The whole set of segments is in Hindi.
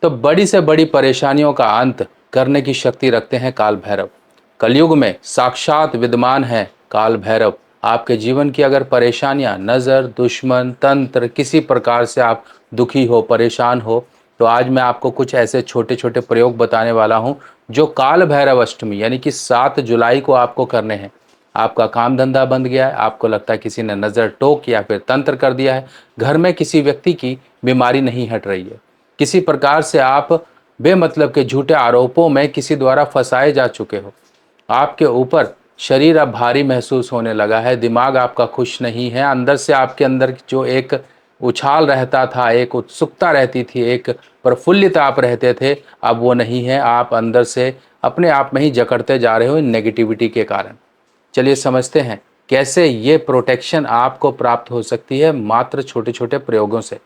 तो बड़ी से बड़ी परेशानियों का अंत करने की शक्ति रखते हैं काल भैरव। कलयुग में साक्षात विद्यमान है काल भैरव। आपके जीवन की अगर परेशानियां, नज़र, दुश्मन, तंत्र, किसी प्रकार से आप दुखी हो, परेशान हो, तो आज मैं आपको कुछ ऐसे छोटे छोटे प्रयोग बताने वाला हूं जो काल भैरव अष्टमी यानी कि 7 जुलाई को आपको करने हैं। आपका काम धंधा बंद गया है, आपको लगता है किसी ने नज़र टोक या फिर तंत्र कर दिया है, घर में किसी व्यक्ति की बीमारी नहीं हट रही है, किसी प्रकार से आप बेमतलब के झूठे आरोपों में किसी द्वारा फंसाए जा चुके हो, आपके ऊपर शरीर अब भारी महसूस होने लगा है, दिमाग आपका खुश नहीं है, अंदर से आपके अंदर जो एक उछाल रहता था, एक उत्सुकता रहती थी, एक प्रफुल्लित आप रहते थे, अब वो नहीं है। आप अंदर से अपने आप में ही जकड़ते जा रहे हो इन नेगेटिविटी के कारण। चलिए समझते हैं कैसे ये प्रोटेक्शन आपको प्राप्त हो सकती है मात्र छोटे छोटे प्रयोगों से।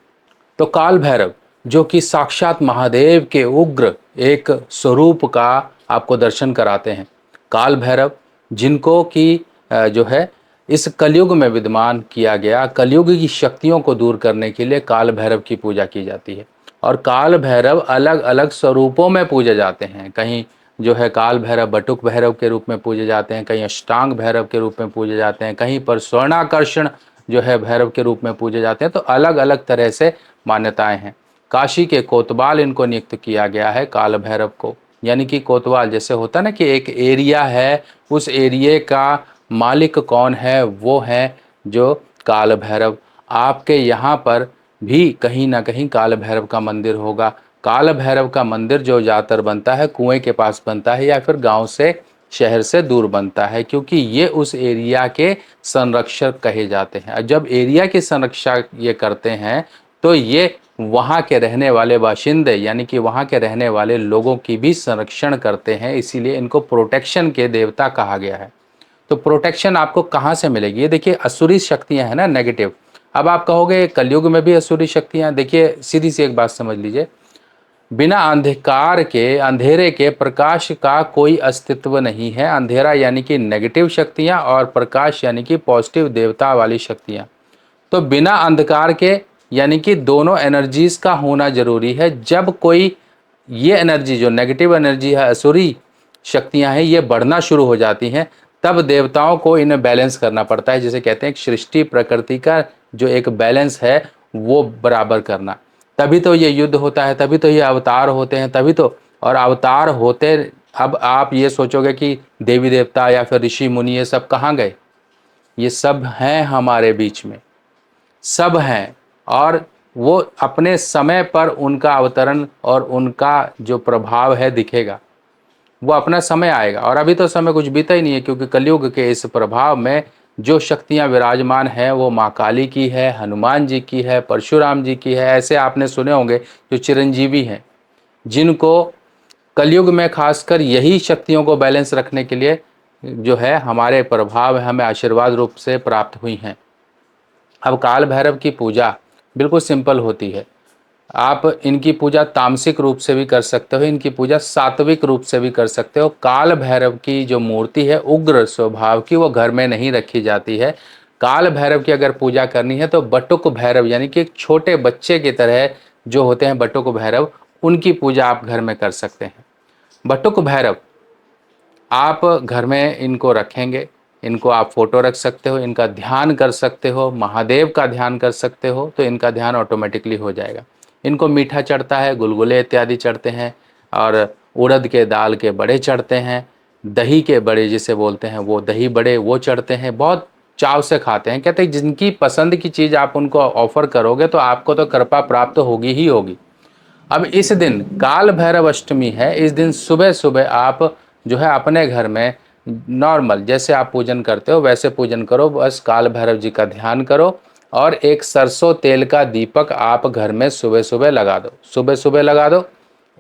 तो काल भैरव जो कि साक्षात महादेव के उग्र एक स्वरूप का आपको दर्शन कराते हैं। काल भैरव जिनको कि जो है इस कलयुग में विद्यमान किया गया, कलयुग की शक्तियों को दूर करने के लिए काल भैरव की पूजा की जाती है। और काल भैरव अलग अलग स्वरूपों में पूजे जाते हैं। कहीं जो है काल भैरव बटुक भैरव के रूप में पूजे जाते हैं, कहीं अष्टांग भैरव के रूप में पूजे जाते हैं, कहीं पर स्वर्णाकर्षण जो है भैरव के रूप में पूजे जाते हैं। तो अलग अलग तरह से मान्यताएं हैं। काशी के कोतवाल इनको नियुक्त किया गया है काल भैरव को। यानी कि कोतवाल जैसे होता है ना कि एक एरिया है, उस एरिया का मालिक कौन है, वो है जो काल भैरव। आपके यहाँ पर भी कहीं ना कहीं काल भैरव का मंदिर होगा। काल भैरव का मंदिर जो ज़्यादातर बनता है कुएं के पास बनता है या फिर गांव से, शहर से दूर बनता है, क्योंकि ये उस एरिया के संरक्षक कहे जाते हैं। जब एरिया की संरक्षा ये करते हैं तो ये वहाँ के रहने वाले बाशिंदे यानी कि वहाँ के रहने वाले लोगों की भी संरक्षण करते हैं, इसीलिए इनको प्रोटेक्शन के देवता कहा गया है। तो प्रोटेक्शन आपको कहाँ से मिलेगी? ये देखिए असुरी शक्तियाँ हैं ना, नेगेटिव। अब आप कहोगे कलयुग में भी असुरी शक्तियाँ, देखिए सीधी सी एक बात समझ लीजिए, बिना अंधकार के, अंधेरे के प्रकाश का कोई अस्तित्व नहीं है। अंधेरा यानी कि नेगेटिव शक्तियाँ और प्रकाश यानी कि पॉजिटिव देवता वाली शक्तियाँ। तो बिना अंधकार के यानी कि दोनों एनर्जीज का होना जरूरी है। जब कोई ये एनर्जी जो नेगेटिव एनर्जी है, असुरी शक्तियां हैं, ये बढ़ना शुरू हो जाती हैं, तब देवताओं को इन्हें बैलेंस करना पड़ता है। जिसे कहते हैं सृष्टि प्रकृति का जो एक बैलेंस है वो बराबर करना। तभी तो ये युद्ध होता है, तभी तो ये अवतार होते हैं, तभी तो। और अवतार होते, अब आप ये सोचोगे कि देवी देवता या फिर ऋषि मुनि ये सब कहाँ गए? ये सब हैं हमारे बीच में, सब हैं। और वो अपने समय पर उनका अवतरण और उनका जो प्रभाव है दिखेगा, वो अपना समय आएगा। और अभी तो समय कुछ बीता ही नहीं है, क्योंकि कलयुग के इस प्रभाव में जो शक्तियां विराजमान हैं वो माँ काली की है, हनुमान जी की है, परशुराम जी की है। ऐसे आपने सुने होंगे जो चिरंजीवी हैं, जिनको कलयुग में खासकर यही शक्तियों को बैलेंस रखने के लिए जो है हमारे प्रभाव हमें आशीर्वाद रूप से प्राप्त हुई हैं। अब काल भैरव की पूजा बिल्कुल सिंपल होती है। आप इनकी पूजा तामसिक रूप से भी कर सकते हो, इनकी पूजा सात्विक रूप से भी कर सकते हो। काल भैरव की जो मूर्ति है उग्र स्वभाव की, वो घर में नहीं रखी जाती है। काल भैरव की अगर पूजा करनी है तो बटुक भैरव यानी कि एक छोटे बच्चे की तरह जो होते हैं बटुक भैरव, उनकी पूजा आप घर में कर सकते हैं। बटुक भैरव आप घर में इनको रखेंगे, इनको आप फोटो रख सकते हो, इनका ध्यान कर सकते हो, महादेव का ध्यान कर सकते हो, तो इनका ध्यान ऑटोमेटिकली हो जाएगा। इनको मीठा चढ़ता है, गुलगुले इत्यादि चढ़ते हैं, और उड़द के दाल के बड़े चढ़ते हैं, दही के बड़े जिसे बोलते हैं वो दही बड़े वो चढ़ते हैं, बहुत चाव से खाते हैं। कहते हैं जिनकी पसंद की चीज़ आप उनको ऑफर करोगे तो आपको तो कृपा प्राप्त होगी ही होगी। अब इस दिन काल भैरव अष्टमी है, इस दिन सुबह सुबह आप जो है अपने घर में नॉर्मल जैसे आप पूजन करते हो वैसे पूजन करो, बस काल भैरव जी का ध्यान करो। और एक सरसों तेल का दीपक आप घर में सुबह सुबह लगा दो, सुबह सुबह लगा दो।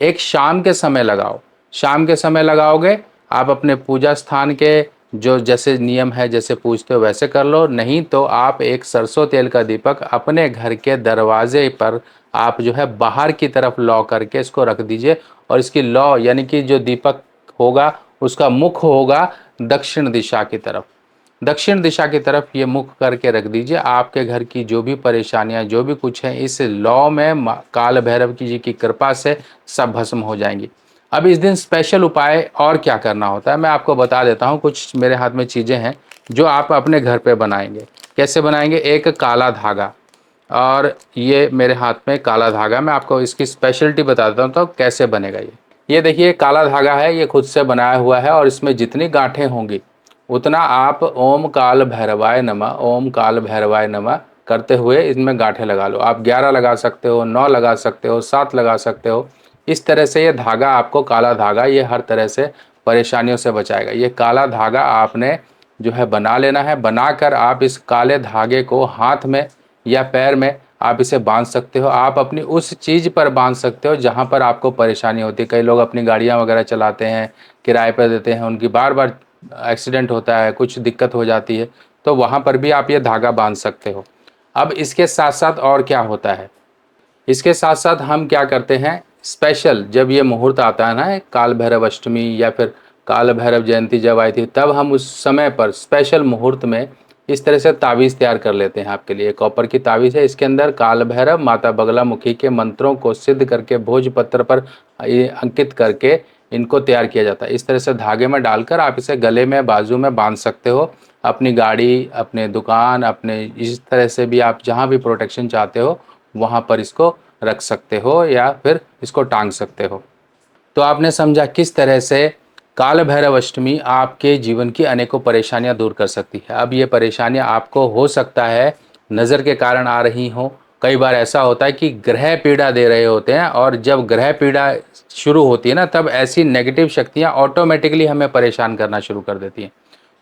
एक शाम के समय लगाओ, शाम के समय लगाओगे आप अपने पूजा स्थान के जो जैसे नियम है, जैसे पूजते हो वैसे कर लो। नहीं तो आप एक सरसों तेल का दीपक अपने घर के दरवाजे पर आप जो है बाहर की तरफ लौ करके इसको रख दीजिए। और इसकी लौ यानी कि जो दीपक होगा उसका मुख होगा दक्षिण दिशा की तरफ। दक्षिण दिशा की तरफ ये मुख करके रख दीजिए। आपके घर की जो भी परेशानियां, जो भी कुछ है, इस लौ में काल भैरव की जी की कृपा से सब भस्म हो जाएंगी। अब इस दिन स्पेशल उपाय और क्या करना होता है मैं आपको बता देता हूँ। कुछ मेरे हाथ में चीज़ें हैं जो आप अपने घर पे बनाएंगे। कैसे बनाएंगे? एक काला धागा, और ये मेरे हाथ में काला धागा, मैं आपको इसकी स्पेशलिटी बता देता हूँ तो कैसे बनेगा। ये देखिए काला धागा है, ये खुद से बनाया हुआ है, और इसमें जितनी गांठें होंगी उतना आप ओम काल भैरवाय नमः, ओम काल भैरवाय नमः करते हुए इनमें गांठें लगा लो। आप 11 लगा सकते हो, 9 लगा सकते हो, 7 लगा सकते हो। इस तरह से ये धागा आपको, काला धागा, ये हर तरह से परेशानियों से बचाएगा। ये काला धागा आपने जो है बना लेना है। बनाकर आप इस काले धागे को हाथ में या पैर में आप इसे बांध सकते हो। आप अपनी उस चीज़ पर बांध सकते हो जहाँ पर आपको परेशानी होती है। कई लोग अपनी गाड़ियाँ वगैरह चलाते हैं, किराए पर देते हैं, उनकी बार बार एक्सीडेंट होता है, कुछ दिक्कत हो जाती है, तो वहाँ पर भी आप ये धागा बांध सकते हो। अब इसके साथ साथ और क्या होता है, इसके साथ साथ हम क्या करते हैं, स्पेशल जब ये मुहूर्त आता है ना, काल भैरव अष्टमी या फिर काल भैरव जयंती जब आई थी, तब हम उस समय पर स्पेशल मुहूर्त में इस तरह से ताबीज़ तैयार कर लेते हैं आपके लिए। कॉपर की ताबीज़ है, इसके अंदर काल भैरव, माता बगलामुखी के मंत्रों को सिद्ध करके भोजपत्र पर ये अंकित करके इनको तैयार किया जाता है। इस तरह से धागे में डालकर आप इसे गले में, बाजू में बांध सकते हो। अपनी गाड़ी, अपने दुकान, अपने इस तरह से भी आप जहाँ भी प्रोटेक्शन चाहते हो वहाँ पर इसको रख सकते हो या फिर इसको टांग सकते हो। तो आपने समझा किस तरह से काल भैरव अष्टमी आपके जीवन की अनेकों परेशानियां दूर कर सकती है। अब ये परेशानियां आपको हो सकता है नज़र के कारण आ रही हों। कई बार ऐसा होता है कि ग्रह पीड़ा दे रहे होते हैं, और जब ग्रह पीड़ा शुरू होती है ना, तब ऐसी नेगेटिव शक्तियां ऑटोमेटिकली हमें परेशान करना शुरू कर देती हैं।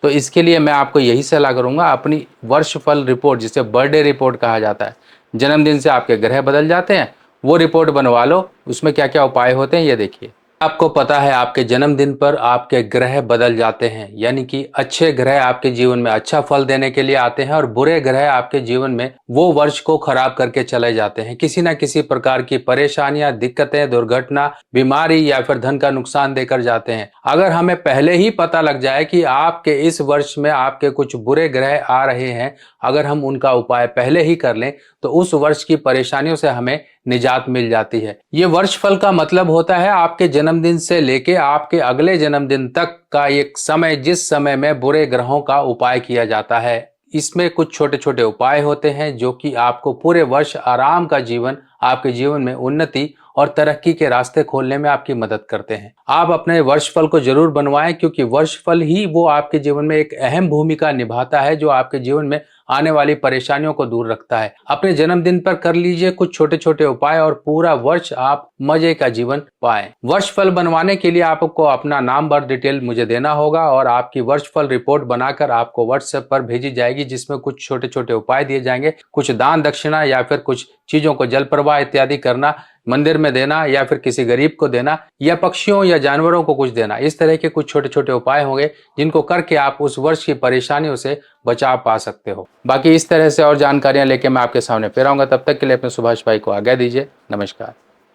तो इसके लिए मैं आपको यही सलाह करूंगा, अपनी वर्षफल रिपोर्ट, जिसे बर्थडे रिपोर्ट कहा जाता है, जन्मदिन से आपके ग्रह बदल जाते हैं, वो रिपोर्ट बनवा लो। उसमें क्या क्या उपाय होते हैं ये देखिए। आपको पता है आपके जन्मदिन पर आपके ग्रह बदल जाते हैं, यानी कि अच्छे ग्रह आपके जीवन में अच्छा फल देने के लिए आते हैं, और बुरे ग्रह आपके जीवन में वो वर्ष को खराब करके चले जाते हैं। किसी ना किसी प्रकार की परेशानियां, दिक्कतें, दुर्घटना, बीमारी या फिर धन का नुकसान देकर जाते हैं। अगर हमें पहले ही पता लग जाए कि आपके इस वर्ष में आपके कुछ बुरे ग्रह आ रहे हैं, अगर हम उनका उपाय पहले ही कर लें, तो उस वर्ष की परेशानियों से हमें निजात मिल जाती है। ये वर्षफल का मतलब होता है आपके जन्मदिन से लेके आपके अगले जन्मदिन तक का एक समय, जिस समय में बुरे ग्रहों का उपाय किया जाता है। इसमें कुछ छोटे छोटे उपाय होते हैं जो कि आपको पूरे वर्ष आराम का जीवन, आपके जीवन में उन्नति और तरक्की के रास्ते खोलने में आपकी मदद करते हैं। आप अपने वर्षफल को जरूर बनवाएं, क्योंकि वर्षफल ही वो आपके जीवन में एक अहम भूमिका निभाता है, जो आपके जीवन में आने वाली परेशानियों को दूर रखता है। अपने जन्मदिन पर कर लीजिए कुछ छोटे छोटे उपाय, और पूरा वर्ष आप मजे का जीवन पाएं। वर्षफल बनवाने के लिए आपको अपना नाम, बर्थ डिटेल मुझे देना होगा, और आपकी वर्षफल रिपोर्ट बनाकर आपको व्हाट्सएप पर भेजी जाएगी, जिसमें कुछ छोटे छोटे उपाय दिए जाएंगे। कुछ दान दक्षिणा या फिर कुछ चीजों को जल प्रवाह इत्यादि करना, मंदिर में देना, या फिर किसी गरीब को देना, या पक्षियों या जानवरों को कुछ देना। इस तरह के कुछ छोटे छोटे उपाय होंगे जिनको करके आप उस वर्ष की परेशानियों से बचाव पा सकते हो। बाकी इस तरह से और जानकारियां लेके मैं आपके सामने फिर आऊंगा। तब तक के लिए अपने सुभाष भाई को आज्ञा दीजिए। नमस्कार।